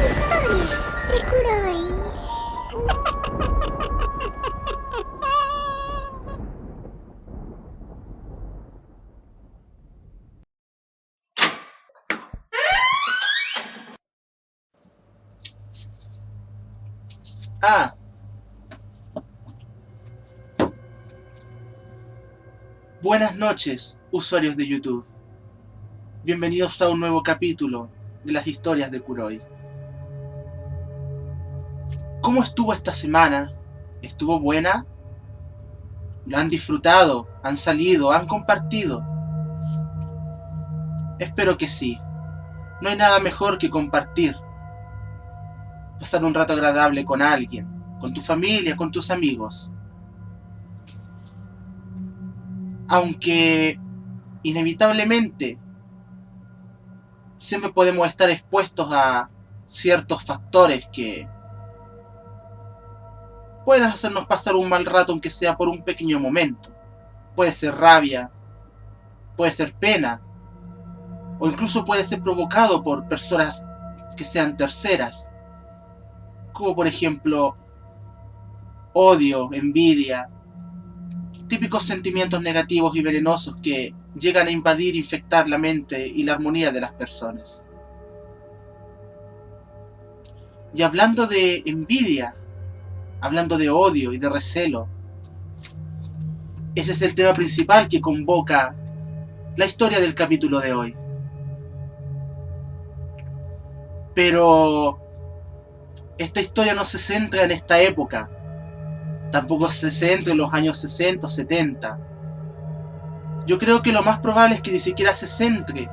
Historias de Kuroi. Ah, buenas noches, usuarios de YouTube. Bienvenidos a un nuevo capítulo de las historias de Kuroi. ¿Cómo estuvo esta semana? ¿Estuvo buena? ¿Lo han disfrutado? ¿Han salido? ¿Han compartido? Espero que sí. No hay nada mejor que compartir. Pasar un rato agradable con alguien, con tu familia, con tus amigos. Aunque, inevitablemente, siempre podemos estar expuestos a ciertos factores que pueden hacernos pasar un mal rato, aunque sea por un pequeño momento. Puede ser rabia, puede ser pena, o incluso puede ser provocado por personas que sean terceras, como por ejemplo odio, envidia, típicos sentimientos negativos y venenosos que llegan a invadir e infectar la mente y la armonía de las personas. Y hablando de envidia, hablando de odio y de recelo, ese es el tema principal que convoca la historia del capítulo de hoy. Pero esta historia no se centra en esta época, tampoco se centra en los años 60 o 70. Yo creo que lo más probable es que ni siquiera se centre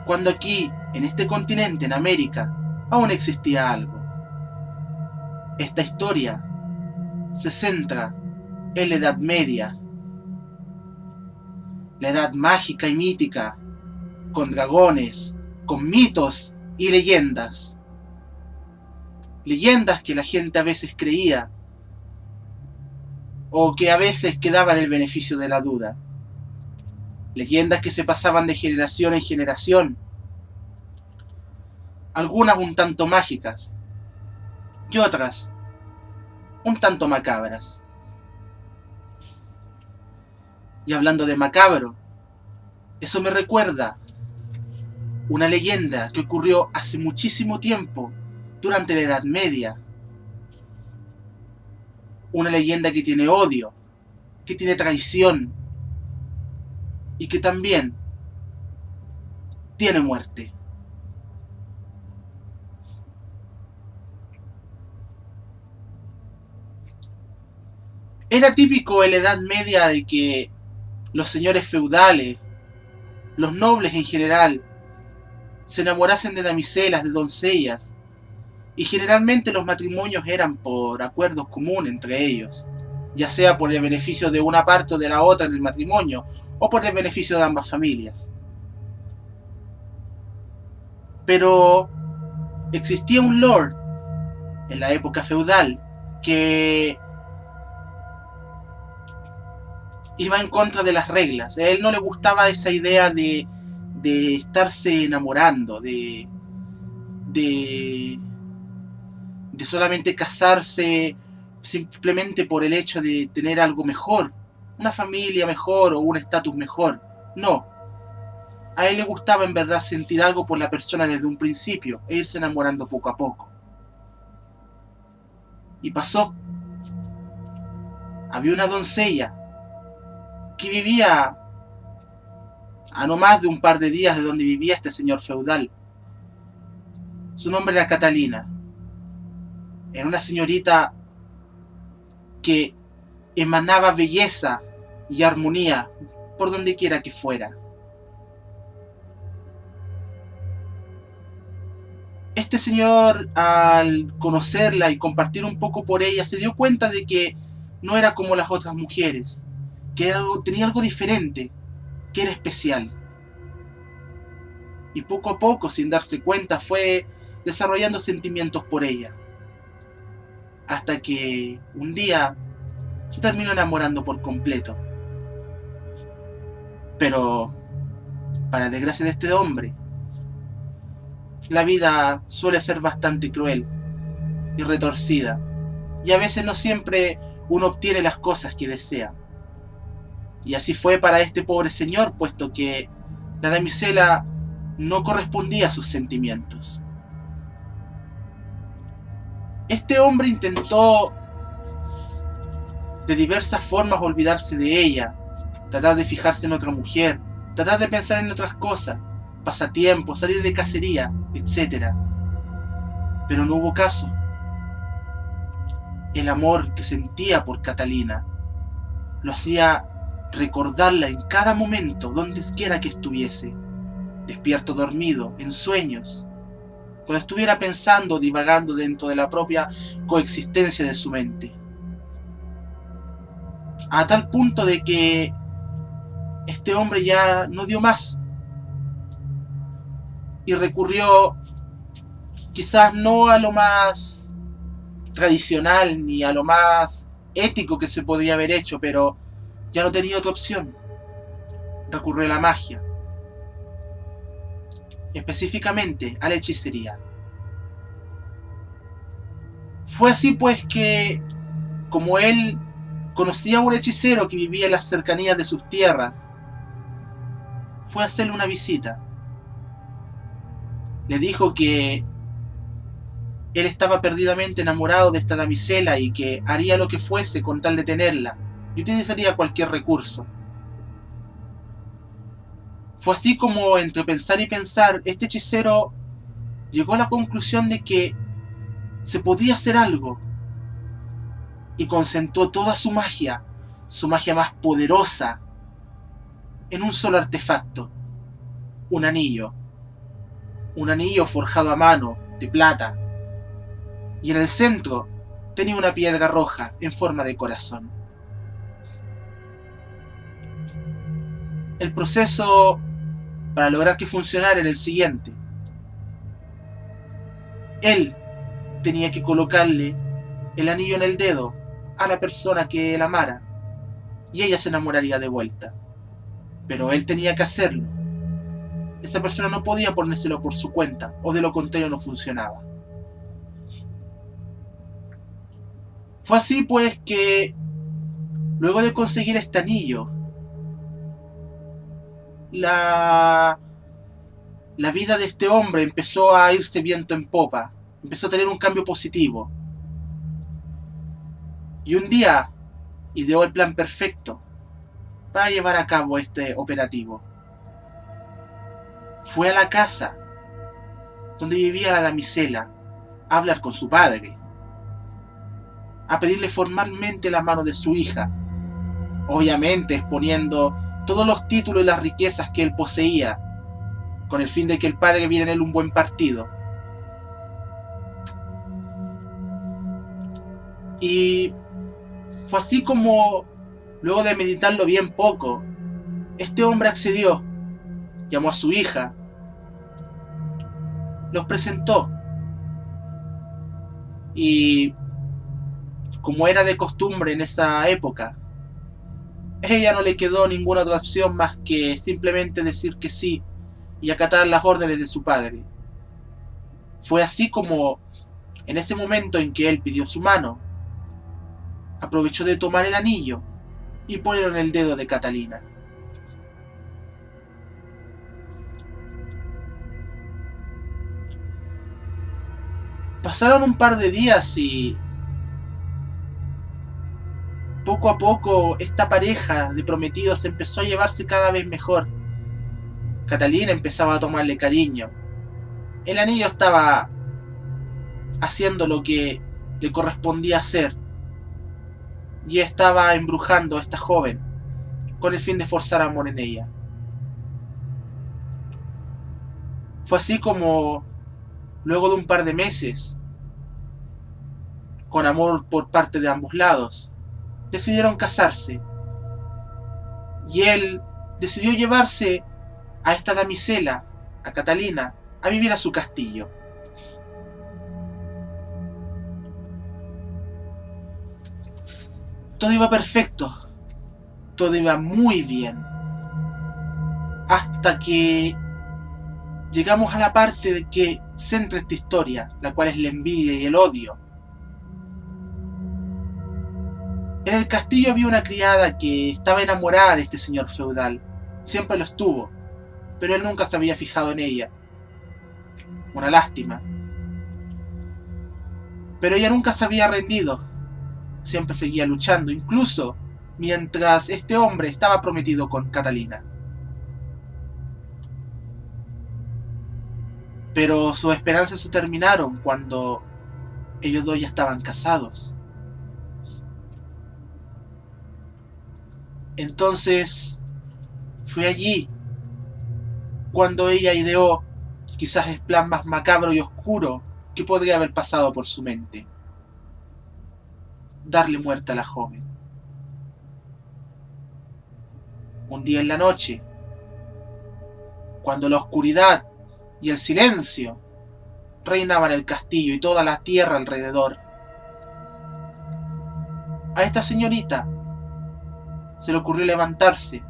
cuando aquí, en este continente, en América, aún existía algo. Esta historia se centra en la Edad Media, la edad mágica y mítica, con dragones, con mitos y leyendas. Leyendas que la gente a veces creía, o que a veces quedaban el beneficio de la duda. Leyendas que se pasaban de generación en generación, algunas un tanto mágicas, y otras un tanto macabras. Y hablando de macabro, eso me recuerda una leyenda que ocurrió hace muchísimo tiempo, durante la Edad Media. Una leyenda que tiene odio, que tiene traición, y que también tiene muerte. Era típico en la Edad Media de que los señores feudales, los nobles en general, se enamorasen de damiselas, de doncellas, y generalmente los matrimonios eran por acuerdos comunes entre ellos, ya sea por el beneficio de una parte o de la otra en el matrimonio, o por el beneficio de ambas familias. Pero existía un lord en la época feudal que iba en contra de las reglas. A él no le gustaba esa idea de estarse enamorando, de solamente casarse simplemente por el hecho de tener algo mejor, una familia mejor o un estatus mejor. No. A él le gustaba en verdad sentir algo por la persona desde un principio e irse enamorando poco a poco. Y pasó. Había una doncella que vivía a no más de un par de días de donde vivía este señor feudal. Su nombre era Catalina. Era una señorita que emanaba belleza y armonía por donde quiera que fuera. Este señor, al conocerla y compartir un poco por ella, se dio cuenta de que no era como las otras mujeres, que tenía algo diferente, que era especial. Y poco a poco, sin darse cuenta, fue desarrollando sentimientos por ella. Hasta que un día se terminó enamorando por completo. Pero, para desgracia de este hombre, la vida suele ser bastante cruel y retorcida, y a veces no siempre uno obtiene las cosas que desea. Y así fue para este pobre señor, puesto que la damisela no correspondía a sus sentimientos. Este hombre intentó de diversas formas olvidarse de ella, tratar de fijarse en otra mujer, tratar de pensar en otras cosas, pasatiempos, salir de cacería, etc. Pero no hubo caso. El amor que sentía por Catalina lo hacía recordarla en cada momento, donde quiera que estuviese, despierto, dormido, en sueños, cuando estuviera pensando, divagando dentro de la propia coexistencia de su mente. A tal punto de que este hombre ya no dio más y recurrió quizás no a lo más tradicional ni a lo más ético que se podía haber hecho, pero ya no tenía otra opción. Recurrió a la magia, específicamente a la hechicería. Fue así pues que, como él conocía a un hechicero que vivía en las cercanías de sus tierras, fue a hacerle una visita. Le dijo que él estaba perdidamente enamorado de esta damisela y que haría lo que fuese con tal de tenerla, y utilizaría cualquier recurso. Fue así como, entre pensar y pensar, este hechicero llegó a la conclusión de que se podía hacer algo, y concentró toda su magia más poderosa, en un solo artefacto: un anillo forjado a mano, de plata, y en el centro tenía una piedra roja en forma de corazón. El proceso para lograr que funcionara era el siguiente: él tenía que colocarle el anillo en el dedo a la persona que él amara, y ella se enamoraría de vuelta. Pero él tenía que hacerlo. Esa persona no podía ponérselo por su cuenta, o de lo contrario no funcionaba. Fue así pues que, luego de conseguir este anillo, la vida de este hombre empezó a irse viento en popa, empezó a tener un cambio positivo. Y un día ideó el plan perfecto para llevar a cabo este operativo. Fue a la casa donde vivía la damisela a hablar con su padre, a pedirle formalmente la mano de su hija, obviamente exponiendo todos los títulos y las riquezas que él poseía, con el fin de que el padre viera en él un buen partido. Y fue así como, luego de meditarlo bien poco, este hombre accedió, llamó a su hija, los presentó, y como era de costumbre en esa época, a ella no le quedó ninguna otra opción más que simplemente decir que sí y acatar las órdenes de su padre. Fue así como, en ese momento en que él pidió su mano, aprovechó de tomar el anillo y ponerlo en el dedo de Catalina. Pasaron un par de días y poco a poco esta pareja de prometidos empezó a llevarse cada vez mejor. Catalina empezaba a tomarle cariño. El anillo estaba haciendo lo que le correspondía hacer, y estaba embrujando a esta joven con el fin de forzar amor en ella. Fue así como, luego de un par de meses, con amor por parte de ambos lados, decidieron casarse, y él decidió llevarse a esta damisela, a Catalina, a vivir a su castillo. Todo iba perfecto, todo iba muy bien, hasta que llegamos a la parte de que centra esta historia, la cual es la envidia y el odio. En el castillo había una criada que estaba enamorada de este señor feudal. Siempre lo estuvo, pero él nunca se había fijado en ella. Una lástima. Pero ella nunca se había rendido. Siempre seguía luchando, incluso mientras este hombre estaba prometido con Catalina. Pero sus esperanzas se terminaron cuando ellos dos ya estaban casados. Entonces fue allí cuando ella ideó quizás el plan más macabro y oscuro que podría haber pasado por su mente: darle muerte a la joven. Un día en la noche, cuando la oscuridad y el silencio reinaban en el castillo y toda la tierra alrededor, a esta señorita se le ocurrió levantarse,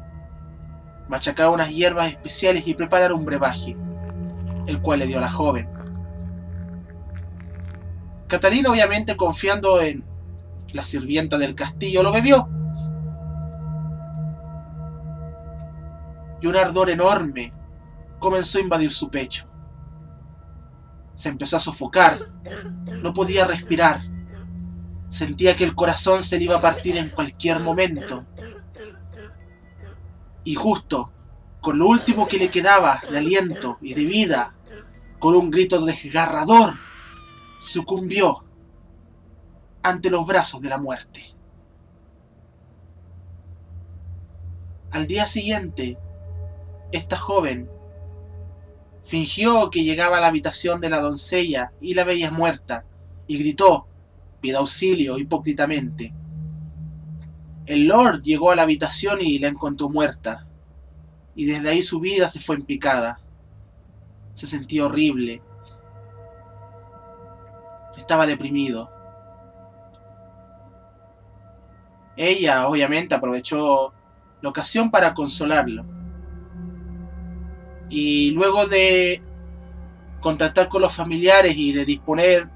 machacar unas hierbas especiales y preparar un brebaje, el cual le dio a la joven. Catalina, obviamente confiando en la sirvienta del castillo, lo bebió. Y un ardor enorme comenzó a invadir su pecho. Se empezó a sofocar, no podía respirar. Sentía que el corazón se le iba a partir en cualquier momento. Y justo, con lo último que le quedaba de aliento y de vida, con un grito desgarrador, sucumbió ante los brazos de la muerte. Al día siguiente, esta joven fingió que llegaba a la habitación de la doncella y la veía muerta, y gritó: «Pide auxilio», hipócritamente. El Lord llegó a la habitación y la encontró muerta, y desde ahí su vida se fue en picada. Se sentía horrible. Estaba deprimido. Ella, obviamente, aprovechó la ocasión para consolarlo. Y luego de contactar con los familiares y de disponer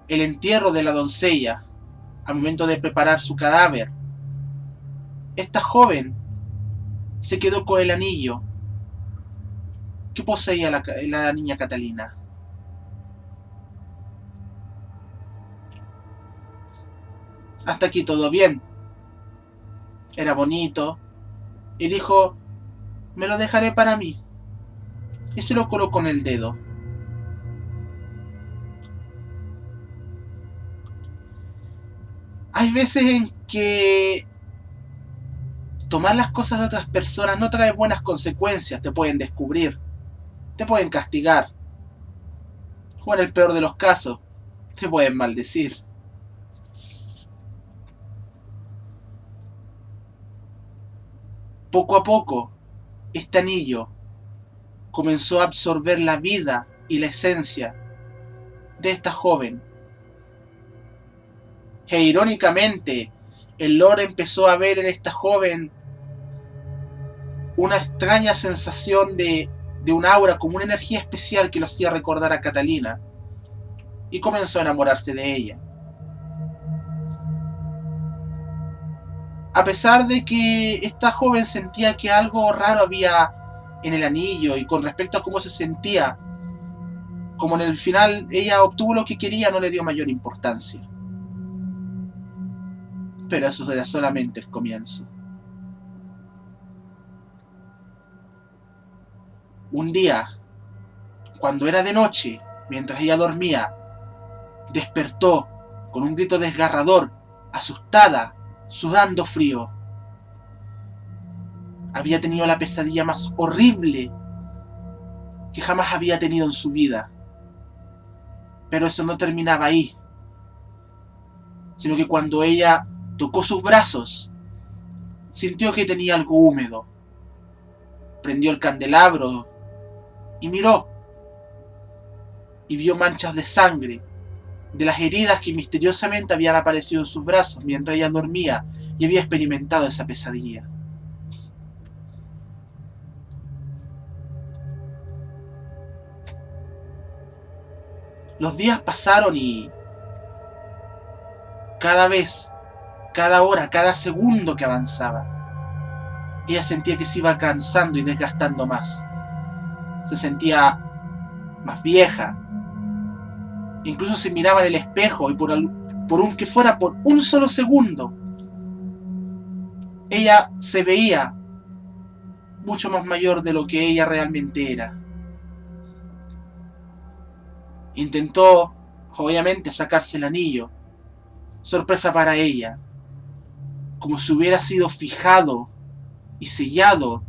el entierro de la doncella, al momento de preparar su cadáver, esta joven se quedó con el anillo que poseía la niña Catalina. Hasta aquí todo bien. Era bonito. Y dijo: «Me lo dejaré para mí». Y se lo colocó en el dedo. Hay veces en que tomar las cosas de otras personas no trae buenas consecuencias. Te pueden descubrir, te pueden castigar, o en el peor de los casos, te pueden maldecir. Poco a poco, este anillo comenzó a absorber la vida y la esencia de esta joven. E irónicamente, el Lord empezó a ver en esta joven una extraña sensación de un aura, como una energía especial que lo hacía recordar a Catalina, y comenzó a enamorarse de ella. A pesar de que esta joven sentía que algo raro había en el anillo, y con respecto a cómo se sentía, como en el final ella obtuvo lo que quería, no le dio mayor importancia. Pero eso era solamente el comienzo. Un día, cuando era de noche, mientras ella dormía, despertó con un grito desgarrador, asustada, sudando frío. Había tenido la pesadilla más horrible que jamás había tenido en su vida. Pero eso no terminaba ahí, sino que cuando ella tocó sus brazos, sintió que tenía algo húmedo. Prendió el candelabro y miró, y vio manchas de sangre de las heridas que misteriosamente habían aparecido en sus brazos mientras ella dormía y había experimentado esa pesadilla. Los días pasaron y cada vez, cada hora, cada segundo que avanzaba, ella sentía que se iba cansando y desgastando más. Se sentía más vieja. Incluso se miraba en el espejo y por un que fuera por un solo segundo, ella se veía mucho más mayor de lo que ella realmente era. Intentó, obviamente, sacarse el anillo. Sorpresa para ella. Como si hubiera sido fijado y sellado,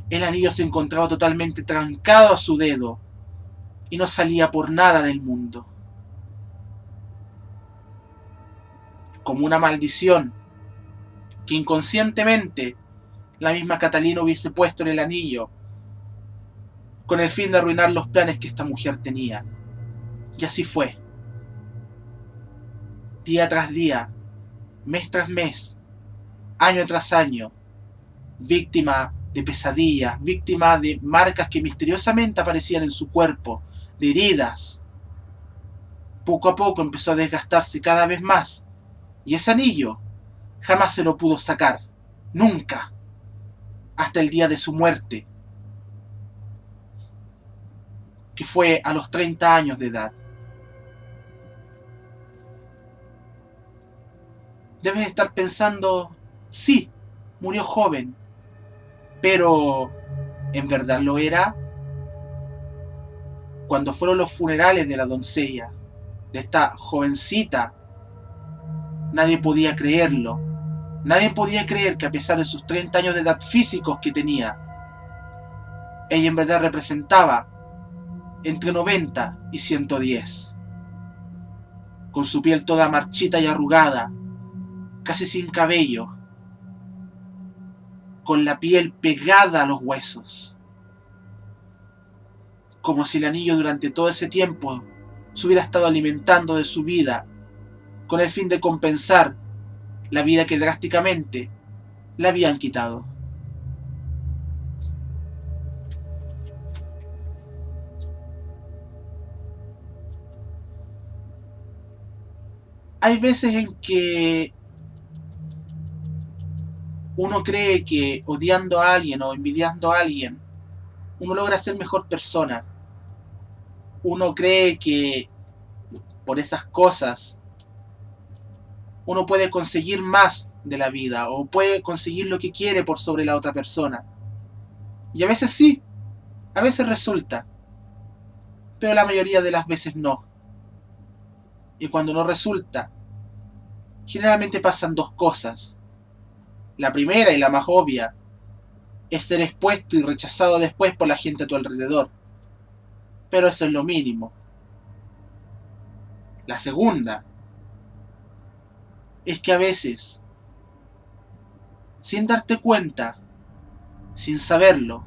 el anillo se encontraba totalmente trancado a su dedo y no salía por nada del mundo. Como una maldición que inconscientemente la misma Catalina hubiese puesto en el anillo con el fin de arruinar los planes que esta mujer tenía. Y así fue. Día tras día, mes tras mes, año tras año, víctima de pesadillas, víctima de marcas que misteriosamente aparecían en su cuerpo, de heridas. Poco a poco empezó a desgastarse cada vez más, y ese anillo jamás se lo pudo sacar, nunca, hasta el día de su muerte, que fue a los 30 años de edad. Debes estar pensando, sí, murió joven, pero ¿en verdad lo era? Cuando fueron los funerales de la doncella, de esta jovencita, nadie podía creerlo. Nadie podía creer que a pesar de sus 30 años de edad físicos que tenía, ella en verdad representaba entre 90 y 110. Con su piel toda marchita y arrugada, casi sin cabello, con la piel pegada a los huesos, como si el anillo durante todo ese tiempo se hubiera estado alimentando de su vida, con el fin de compensar la vida que drásticamente le habían quitado. Hay veces en que uno cree que odiando a alguien o envidiando a alguien, uno logra ser mejor persona. Uno cree que por esas cosas uno puede conseguir más de la vida o puede conseguir lo que quiere por sobre la otra persona. Y a veces sí, a veces resulta, pero la mayoría de las veces no. Y cuando no resulta, generalmente pasan dos cosas. La primera y la más obvia es ser expuesto y rechazado después por la gente a tu alrededor. Pero eso es lo mínimo. La segunda es que a veces, sin darte cuenta, sin saberlo,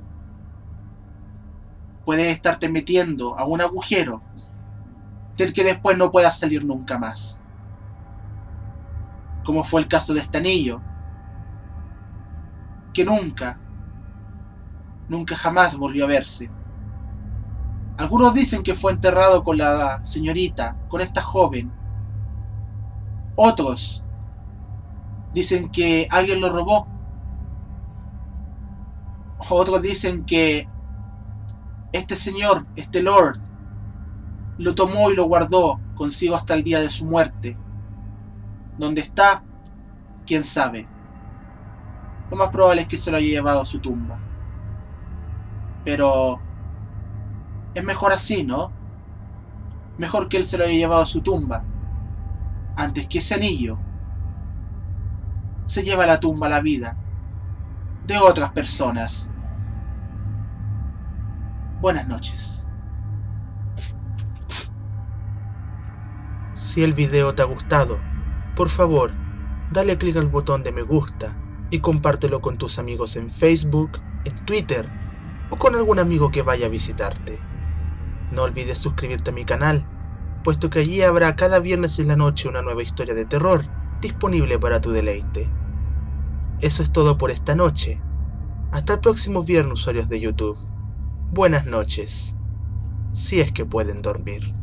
puedes estarte metiendo a un agujero del que después no puedas salir nunca más. Como fue el caso de este anillo, que nunca jamás volvió a verse. Algunos dicen que fue enterrado con la señorita, con esta joven. Otros dicen que alguien lo robó. Otros dicen que este señor, este Lord, lo tomó y lo guardó consigo hasta el día de su muerte. ¿Dónde está? ¿Quién sabe? Lo más probable es que se lo haya llevado a su tumba. Pero es mejor así, ¿no? Mejor que él se lo haya llevado a su tumba, antes que ese anillo se lleve a la tumba la vida de otras personas. Buenas noches. Si el video te ha gustado, por favor, dale clic al botón de me gusta y compártelo con tus amigos en Facebook, en Twitter o con algún amigo que vaya a visitarte. No olvides suscribirte a mi canal, puesto que allí habrá cada viernes en la noche una nueva historia de terror disponible para tu deleite. Eso es todo por esta noche. Hasta el próximo viernes, usuarios de YouTube. Buenas noches, si es que pueden dormir.